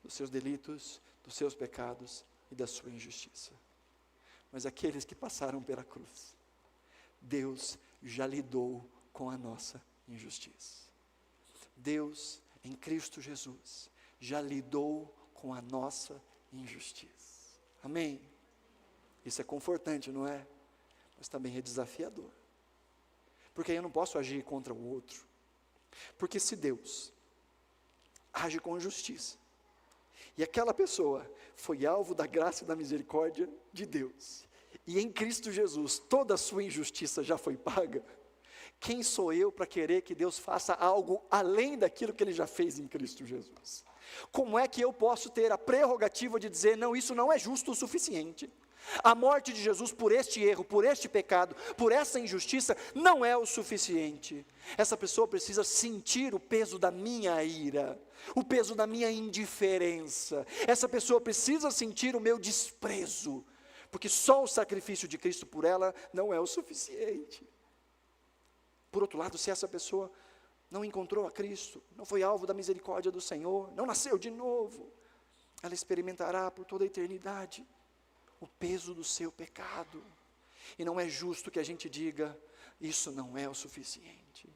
dos seus delitos, dos seus pecados e da sua injustiça. Mas aqueles que passaram pela cruz, Deus já lidou com a nossa injustiça. Deus, em Cristo Jesus, já lidou com a nossa injustiça. Amém? Isso é confortante, não é? Mas também é desafiador. Porque aí eu não posso agir contra o outro. Porque se Deus age com justiça, e aquela pessoa foi alvo da graça e da misericórdia de Deus, e em Cristo Jesus toda a sua injustiça já foi paga, quem sou eu para querer que Deus faça algo além daquilo que Ele já fez em Cristo Jesus? Como é que eu posso ter a prerrogativa de dizer: não, isso não é justo o suficiente? A morte de Jesus por este erro, por este pecado, por essa injustiça, não é o suficiente. Essa pessoa precisa sentir o peso da minha ira, o peso da minha indiferença. Essa pessoa precisa sentir o meu desprezo, porque só o sacrifício de Cristo por ela não é o suficiente. Por outro lado, se essa pessoa não encontrou a Cristo, não foi alvo da misericórdia do Senhor, não nasceu de novo, ela experimentará por toda a eternidade o peso do seu pecado. E não é justo que a gente diga: isso não é o suficiente.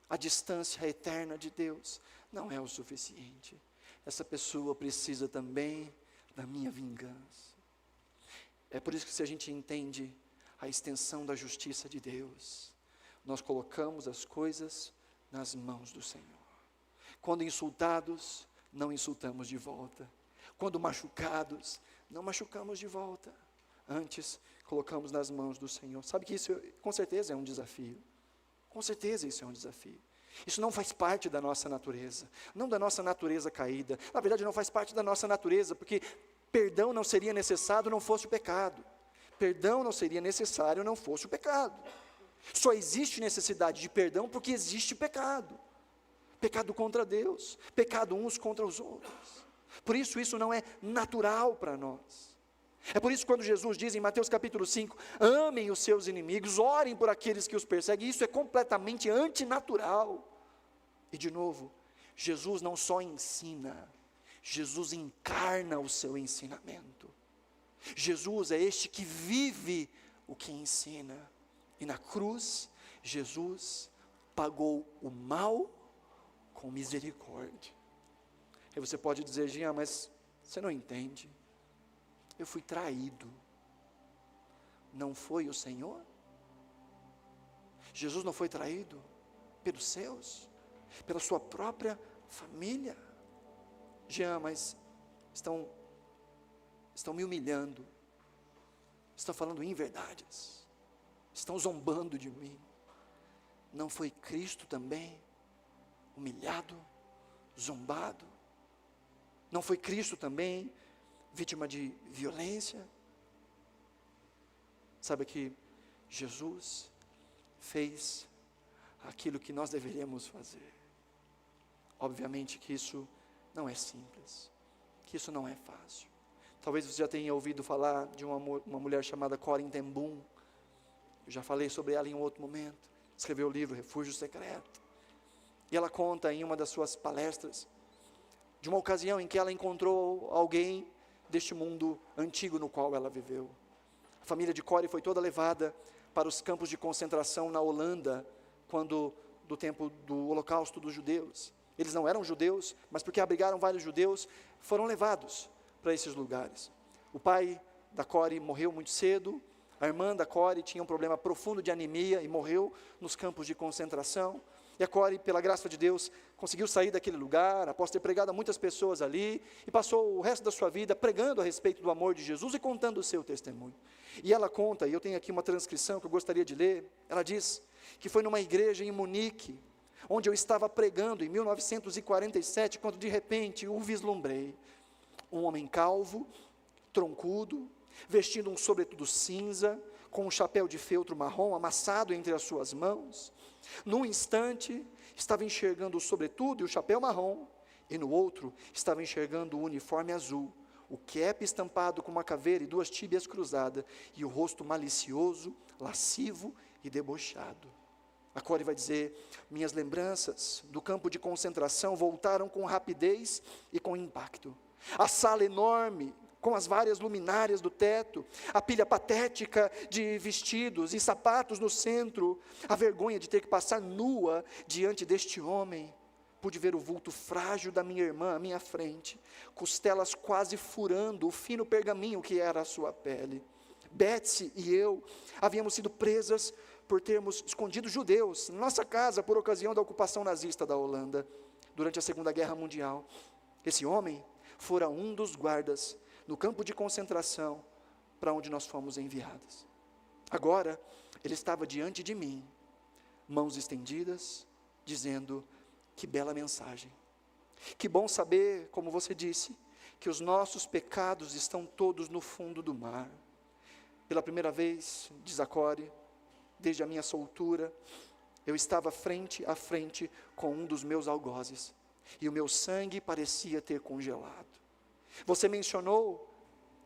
a distância eterna de Deus não é o suficiente. Essa pessoa precisa também da minha vingança. É por isso que, se a gente entende a extensão da justiça de Deus, nós colocamos as coisas nas mãos do Senhor. Quando insultados, não insultamos de volta. Quando machucados, não machucamos de volta. Antes, colocamos nas mãos do Senhor. Sabe que isso, com certeza, é um desafio. Com certeza isso é um desafio. Isso não faz parte da nossa natureza. Não da nossa natureza caída. Na verdade, não faz parte da nossa natureza, porque perdão não seria necessário não fosse o pecado. Perdão não seria necessário não fosse o pecado. Só existe necessidade de perdão porque existe pecado. Pecado contra Deus, pecado uns contra os outros. Por isso não é natural para nós. É por isso quando Jesus diz em Mateus capítulo 5, amem os seus inimigos, orem por aqueles que os perseguem, isso é completamente antinatural. E de novo, Jesus não só ensina, Jesus encarna o seu ensinamento. Jesus é este que vive o que ensina. E na cruz, Jesus pagou o mal com misericórdia. Aí você pode dizer, Jean, mas você não entende. Eu fui traído. Não foi o Senhor? Jesus não foi traído pelos seus? Pela sua própria família? Jean, mas estão me humilhando. Estão falando inverdades. Estão zombando de mim. Não foi Cristo também humilhado, zombado? Não foi Cristo também vítima de violência? Sabe que Jesus fez aquilo que nós deveríamos fazer. Obviamente que isso não é simples, que isso não é fácil. Talvez você já tenha ouvido falar de uma mulher chamada Corrie ten Boom. Eu já falei sobre ela em um outro momento. Escreveu o livro Refúgio Secreto. E ela conta em uma das suas palestras de uma ocasião em que ela encontrou alguém deste mundo antigo no qual ela viveu. A família de Corrie foi toda levada para os campos de concentração na Holanda, do tempo do Holocausto dos judeus. Eles não eram judeus, mas porque abrigaram vários judeus, foram levados para esses lugares. O pai da Corrie morreu muito cedo. A irmã da Corrie tinha um problema profundo de anemia e morreu nos campos de concentração. E a Corrie, pela graça de Deus, conseguiu sair daquele lugar, após ter pregado a muitas pessoas ali, e passou o resto da sua vida pregando a respeito do amor de Jesus e contando o seu testemunho. E ela conta, e eu tenho aqui uma transcrição que eu gostaria de ler, ela diz que foi numa igreja em Munique, onde eu estava pregando em 1947, quando de repente o vislumbrei. Um homem calvo, troncudo, vestindo um sobretudo cinza, com um chapéu de feltro marrom amassado entre as suas mãos. Num instante, estava enxergando o sobretudo e o chapéu marrom, e no outro, estava enxergando o uniforme azul, o cap estampado com uma caveira e duas tíbias cruzadas, e o rosto malicioso, lascivo e debochado. A Corrie vai dizer, minhas lembranças do campo de concentração voltaram com rapidez e com impacto. A sala enorme, com as várias luminárias do teto, a pilha patética de vestidos e sapatos no centro, a vergonha de ter que passar nua diante deste homem. Pude ver o vulto frágil da minha irmã à minha frente, costelas quase furando o fino pergaminho que era a sua pele. Betsy e eu havíamos sido presas por termos escondido judeus na nossa casa por ocasião da ocupação nazista da Holanda, durante a Segunda Guerra Mundial. Esse homem fora um dos guardas no campo de concentração para onde nós fomos enviados. Agora, ele estava diante de mim, mãos estendidas, dizendo, que bela mensagem. Que bom saber, como você disse, que os nossos pecados estão todos no fundo do mar. Pela primeira vez, diz a Corrie, desde a minha soltura, eu estava frente a frente com um dos meus algozes, e o meu sangue parecia ter congelado. Você mencionou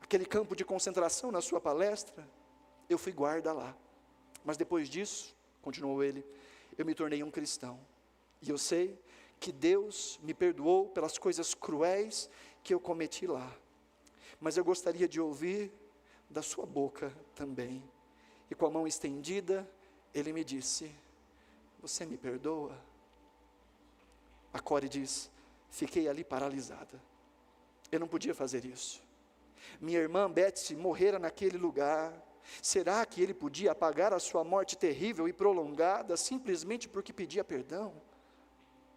aquele campo de concentração na sua palestra? Eu fui guarda lá. Mas depois disso, continuou ele, eu me tornei um cristão. E eu sei que Deus me perdoou pelas coisas cruéis que eu cometi lá. Mas eu gostaria de ouvir da sua boca também. E com a mão estendida, ele me disse, você me perdoa? A Core diz: fiquei ali paralisada. Eu não podia fazer isso. Minha irmã Betsy morrera naquele lugar. Será que ele podia apagar a sua morte terrível e prolongada simplesmente porque pedia perdão?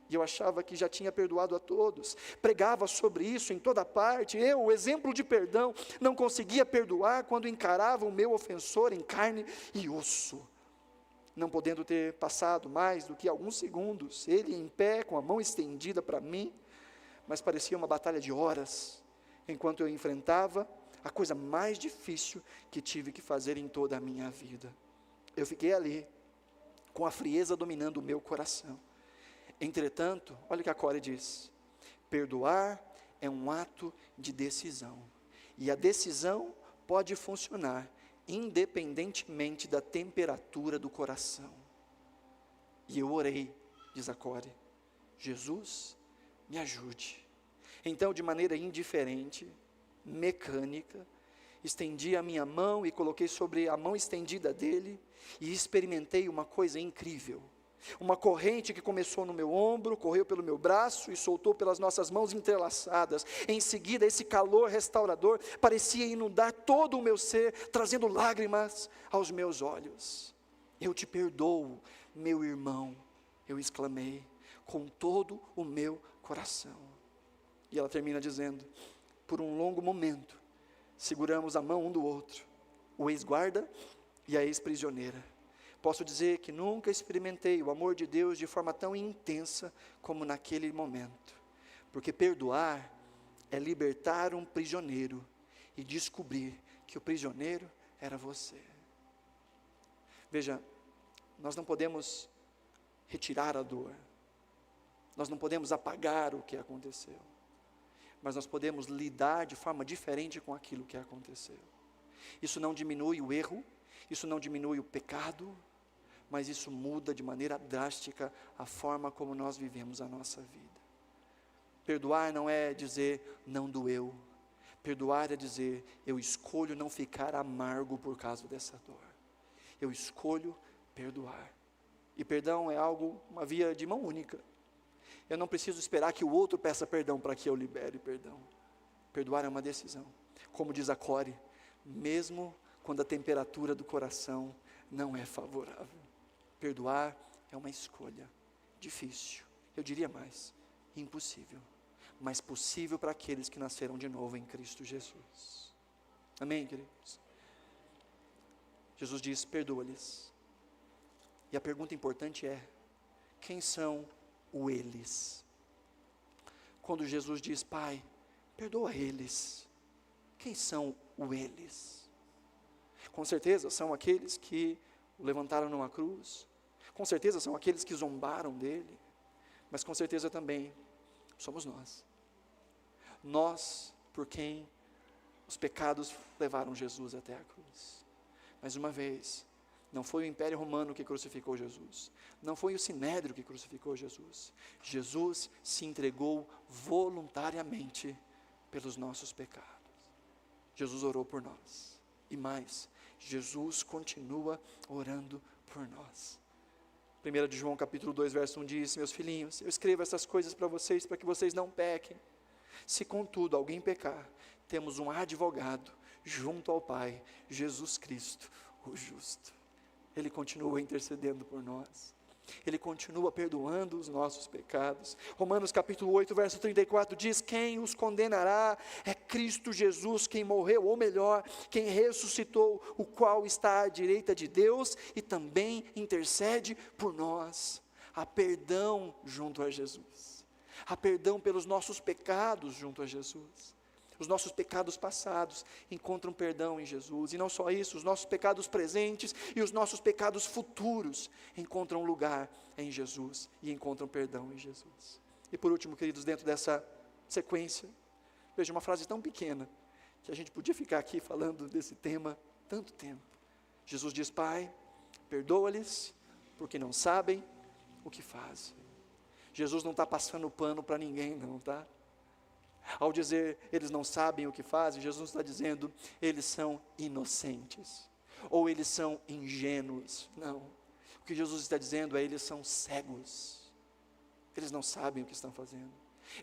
E eu achava que já tinha perdoado a todos, pregava sobre isso em toda parte. Eu, o exemplo de perdão, não conseguia perdoar quando encarava o meu ofensor em carne e osso. Não podendo ter passado mais do que alguns segundos, ele em pé, com a mão estendida para mim, mas parecia uma batalha de horas, enquanto eu enfrentava a coisa mais difícil que tive que fazer em toda a minha vida. Eu fiquei ali, com a frieza dominando o meu coração. Entretanto, olha o que a Core diz: perdoar é um ato de decisão, e a decisão pode funcionar independentemente da temperatura do coração. E eu orei, diz a Core: Jesus, me ajude. Então, de maneira indiferente, mecânica, estendi a minha mão e coloquei sobre a mão estendida dele, e experimentei uma coisa incrível. Uma corrente que começou no meu ombro, correu pelo meu braço e soltou pelas nossas mãos entrelaçadas. Em seguida, esse calor restaurador parecia inundar todo o meu ser, trazendo lágrimas aos meus olhos. Eu te perdoo, meu irmão, eu exclamei, com todo o meu coração. E ela termina dizendo: por um longo momento, seguramos a mão um do outro, o ex-guarda e a ex-prisioneira. Posso dizer que nunca experimentei o amor de Deus de forma tão intensa como naquele momento, porque perdoar é libertar um prisioneiro e descobrir que o prisioneiro era você. Veja, nós não podemos retirar a dor, nós não podemos apagar o que aconteceu, mas nós podemos lidar de forma diferente com aquilo que aconteceu. Isso não diminui o erro, isso não diminui o pecado, mas isso muda de maneira drástica a forma como nós vivemos a nossa vida. Perdoar não é dizer não doeu. Perdoar é dizer eu escolho não ficar amargo por causa dessa dor. Eu escolho perdoar. E perdão é algo, uma via de mão única. Eu não preciso esperar que o outro peça perdão para que eu libere perdão. Perdoar é uma decisão. Como diz a Core, mesmo quando a temperatura do coração não é favorável. Perdoar é uma escolha difícil, eu diria mais, impossível, mas possível para aqueles que nasceram de novo em Cristo Jesus. Amém, queridos? Jesus diz: perdoa-lhes. E a pergunta importante é: quem são o eles? Quando Jesus diz: Pai, perdoa eles, quem são o eles? Com certeza são aqueles que o levantaram numa cruz, com certeza são aqueles que zombaram dele, mas com certeza também somos nós. Nós, por quem os pecados levaram Jesus até a cruz. Mais uma vez, não foi o Império Romano que crucificou Jesus, não foi o Sinédrio que crucificou Jesus. Jesus se entregou voluntariamente pelos nossos pecados. Jesus orou por nós, e mais, Jesus continua orando por nós. 1 de João capítulo 2, verso 1 diz: meus filhinhos, eu escrevo essas coisas para vocês, para que vocês não pequem. Se contudo alguém pecar, temos um advogado junto ao Pai, Jesus Cristo, o justo. Ele continua intercedendo por nós. Ele continua perdoando os nossos pecados. Romanos capítulo 8, verso 34 diz: quem os condenará? É Cristo Jesus quem morreu, ou melhor, quem ressuscitou, o qual está à direita de Deus e também intercede por nós. Há perdão junto a Jesus. Há perdão pelos nossos pecados junto a Jesus. Os nossos pecados passados encontram perdão em Jesus, e não só isso, os nossos pecados presentes e os nossos pecados futuros encontram lugar em Jesus e encontram perdão em Jesus. E por último, queridos, dentro dessa sequência, veja uma frase tão pequena, que a gente podia ficar aqui falando desse tema tanto tempo. Jesus diz: Pai, perdoa-lhes, porque não sabem o que fazem. Jesus não está passando pano para ninguém não, tá? Ao dizer eles não sabem o que fazem, Jesus está dizendo eles são inocentes, ou eles são ingênuos. Não, o que Jesus está dizendo é eles são cegos. Eles não sabem o que estão fazendo.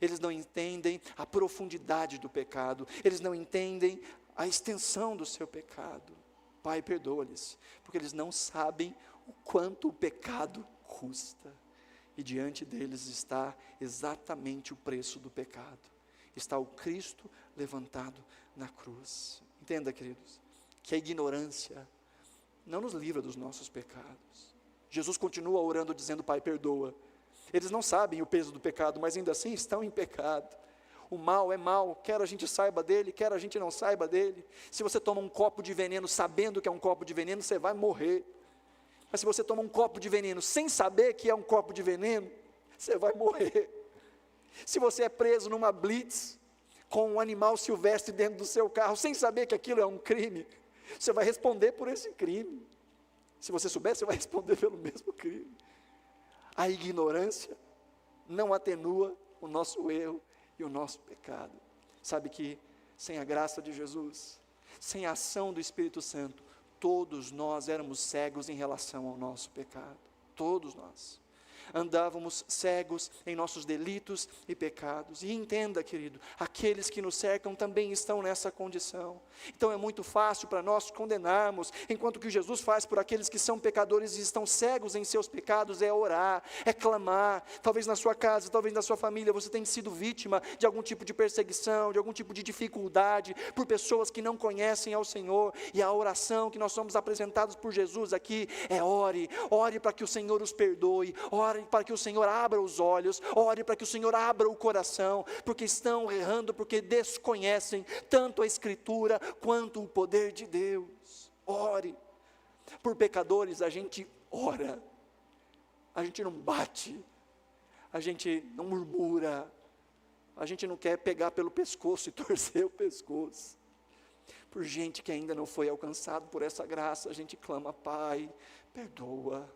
Eles não entendem a profundidade do pecado. Eles não entendem a extensão do seu pecado. Pai, perdoa-lhes, porque eles não sabem o quanto o pecado custa. E diante deles está exatamente o preço do pecado. Está o Cristo levantado na cruz. Entenda, queridos, que a ignorância não nos livra dos nossos pecados. Jesus continua orando dizendo: Pai, perdoa. Eles não sabem o peso do pecado, mas ainda assim estão em pecado. O mal é mal, quer a gente saiba dele, quer a gente não saiba dele. Se você toma um copo de veneno sabendo que é um copo de veneno, você vai morrer. Mas se você toma um copo de veneno sem saber que é um copo de veneno, você vai morrer. Se você é preso numa blitz, com um animal silvestre dentro do seu carro, sem saber que aquilo é um crime, você vai responder por esse crime. Se você souber, você vai responder pelo mesmo crime. A ignorância não atenua o nosso erro e o nosso pecado. Sabe que sem a graça de Jesus, sem a ação do Espírito Santo, todos nós éramos cegos em relação ao nosso pecado. Todos nós. Andávamos cegos em nossos delitos e pecados. E entenda, querido, aqueles que nos cercam também estão nessa condição. Então é muito fácil para nós condenarmos, enquanto que Jesus faz por aqueles que são pecadores e estão cegos em seus pecados, é orar, é clamar. Talvez na sua casa, talvez na sua família, você tenha sido vítima de algum tipo de perseguição, de algum tipo de dificuldade, por pessoas que não conhecem ao Senhor, e a oração que nós somos apresentados por Jesus aqui é: ore para que o Senhor os perdoe, ore para que o Senhor abra os olhos, ore para que o Senhor abra o coração, porque estão errando, porque desconhecem tanto a Escritura quanto o poder de Deus. Ore. Por pecadores a gente ora, a gente não bate, a gente não murmura, a gente não quer pegar pelo pescoço e torcer o pescoço. Por gente que ainda não foi alcançado por essa graça, a gente clama: Pai, perdoa.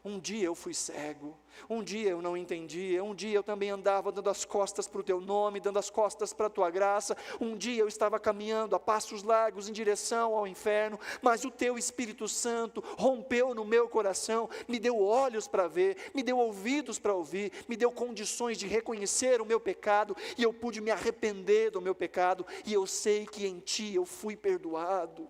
Um dia eu fui cego, um dia eu não entendia, um dia eu também andava dando as costas para o teu nome, dando as costas para a tua graça, um dia eu estava caminhando a passos largos em direção ao inferno, mas o teu Espírito Santo rompeu no meu coração, me deu olhos para ver, me deu ouvidos para ouvir, me deu condições de reconhecer o meu pecado, e eu pude me arrepender do meu pecado, e eu sei que em ti eu fui perdoado.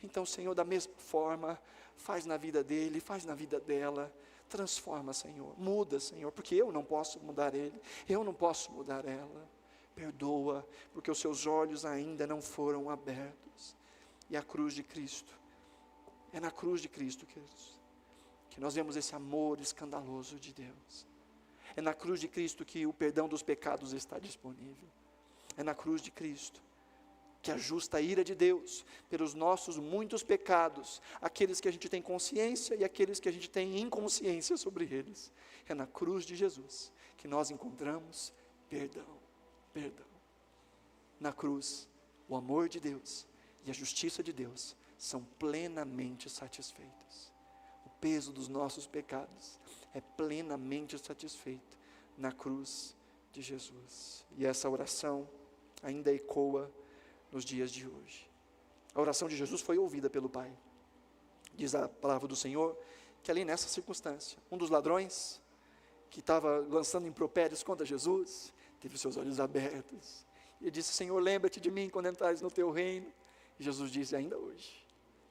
Então, Senhor, da mesma forma, faz na vida dele, faz na vida dela, transforma, Senhor, muda, Senhor, porque eu não posso mudar ele, eu não posso mudar ela. Perdoa, porque os seus olhos ainda não foram abertos. E a cruz de Cristo, é na cruz de Cristo, queridos, que nós vemos esse amor escandaloso de Deus. É na cruz de Cristo que o perdão dos pecados está disponível. É na cruz de Cristo que a justa ira de Deus pelos nossos muitos pecados, aqueles que a gente tem consciência e aqueles que a gente tem inconsciência sobre eles, é na cruz de Jesus que nós encontramos perdão. Na cruz, o amor de Deus e a justiça de Deus são plenamente satisfeitos. O peso dos nossos pecados é plenamente satisfeito na cruz de Jesus. E essa oração ainda ecoa nos dias de hoje. A oração de Jesus foi ouvida pelo Pai. Diz a palavra do Senhor que ali nessa circunstância, um dos ladrões que estava lançando impropérios contra Jesus, teve seus olhos abertos, e disse: Senhor, lembra-te de mim quando entrares no teu reino. E Jesus disse: ainda hoje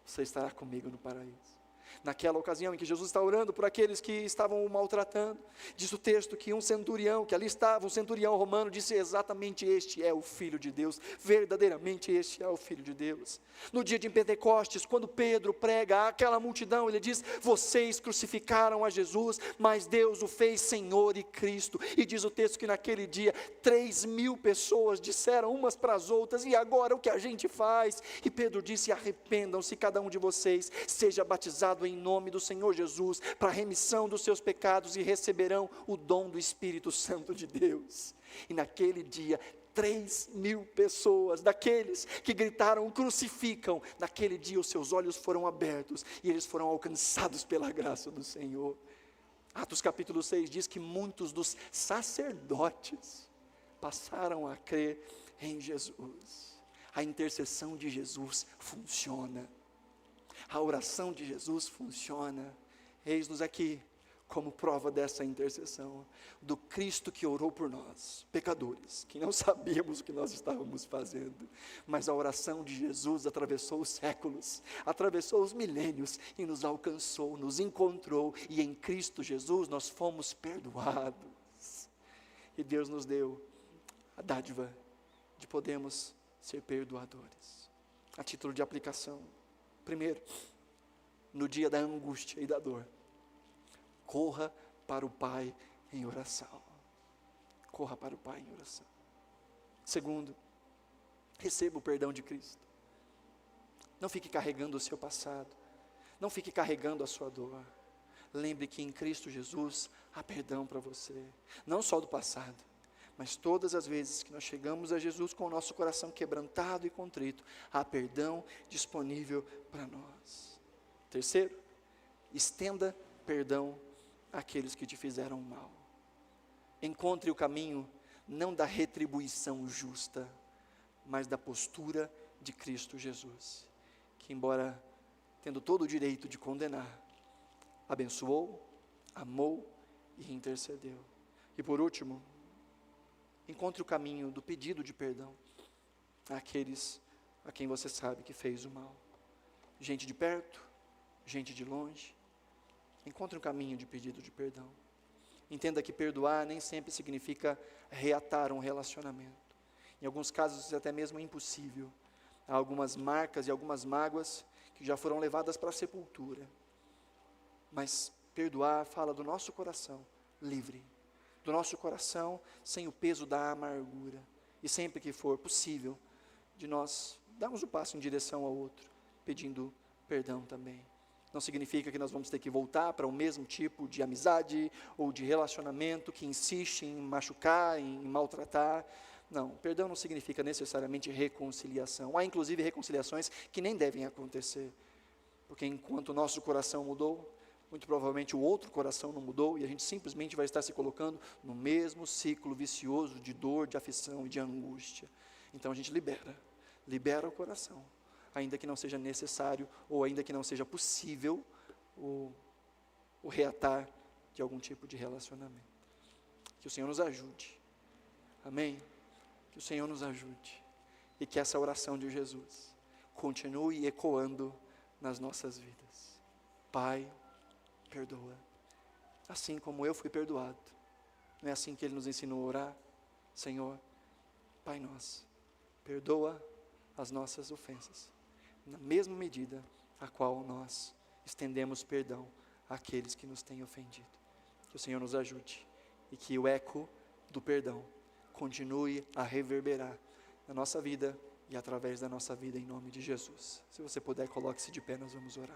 você estará comigo no paraíso. Naquela ocasião em que Jesus está orando por aqueles que estavam o maltratando, diz o texto que um centurião, que ali estava, um centurião romano, disse: exatamente este é o Filho de Deus, verdadeiramente este é o Filho de Deus. No dia de Pentecostes, quando Pedro prega àquela multidão, ele diz: vocês crucificaram a Jesus, mas Deus o fez Senhor e Cristo. E diz o texto que naquele dia 3.000 pessoas disseram umas para as outras: e agora o que a gente faz? E Pedro disse: arrependam-se cada um de vocês, seja batizado em nome do Senhor Jesus, para a remissão dos seus pecados, e receberão o dom do Espírito Santo de Deus. E naquele dia 3.000 pessoas, daqueles que gritaram crucificam, naquele dia os seus olhos foram abertos, e eles foram alcançados pela graça do Senhor. Atos capítulo 6 diz que muitos dos sacerdotes passaram a crer em Jesus. A intercessão de Jesus funciona. A oração de Jesus funciona. Eis-nos aqui, como prova dessa intercessão, do Cristo que orou por nós, pecadores, que não sabíamos o que nós estávamos fazendo, mas a oração de Jesus atravessou os séculos, atravessou os milênios e nos alcançou, nos encontrou, e em Cristo Jesus nós fomos perdoados. E Deus nos deu a dádiva de podermos ser perdoadores. A título de aplicação, primeiro, no dia da angústia e da dor, corra para o Pai em oração. Corra para o Pai em oração. Segundo, receba o perdão de Cristo. Não fique carregando o seu passado. Não fique carregando a sua dor. Lembre que em Cristo Jesus há perdão para você. Não só do passado, mas todas as vezes que nós chegamos a Jesus com o nosso coração quebrantado e contrito, há perdão disponível para nós. Terceiro, estenda perdão àqueles que te fizeram mal. Encontre o caminho não da retribuição justa, mas da postura de Cristo Jesus, que embora tendo todo o direito de condenar, abençoou, amou e intercedeu. E por último, encontre o caminho do pedido de perdão àqueles a quem você sabe que fez o mal. Gente de perto, gente de longe. Encontre um caminho de pedido de perdão. Entenda que perdoar nem sempre significa reatar um relacionamento. Em alguns casos isso é até mesmo impossível. Há algumas marcas e algumas mágoas que já foram levadas para a sepultura. Mas perdoar fala do nosso coração livre, do nosso coração sem o peso da amargura. E sempre que for possível, de nós darmos o passo em direção ao outro, pedindo perdão também. Não significa que nós vamos ter que voltar para o mesmo tipo de amizade ou de relacionamento que insiste em machucar, em maltratar. Não, perdão não significa necessariamente reconciliação. Há inclusive reconciliações que nem devem acontecer, porque enquanto o nosso coração mudou, muito provavelmente o outro coração não mudou, e a gente simplesmente vai estar se colocando no mesmo ciclo vicioso de dor, de aflição e de angústia. Então a gente libera o coração, ainda que não seja necessário, ou ainda que não seja possível, o reatar de algum tipo de relacionamento. Que o Senhor nos ajude, amém? Que o Senhor nos ajude, e que essa oração de Jesus continue ecoando nas nossas vidas. Pai, perdoa, assim como eu fui perdoado. Não é assim que Ele nos ensinou a orar? Senhor, Pai nosso, perdoa as nossas ofensas, na mesma medida a qual nós estendemos perdão àqueles que nos têm ofendido. Que o Senhor nos ajude, e que o eco do perdão continue a reverberar na nossa vida e através da nossa vida, em nome de Jesus. Se você puder, coloque-se de pé, nós vamos orar.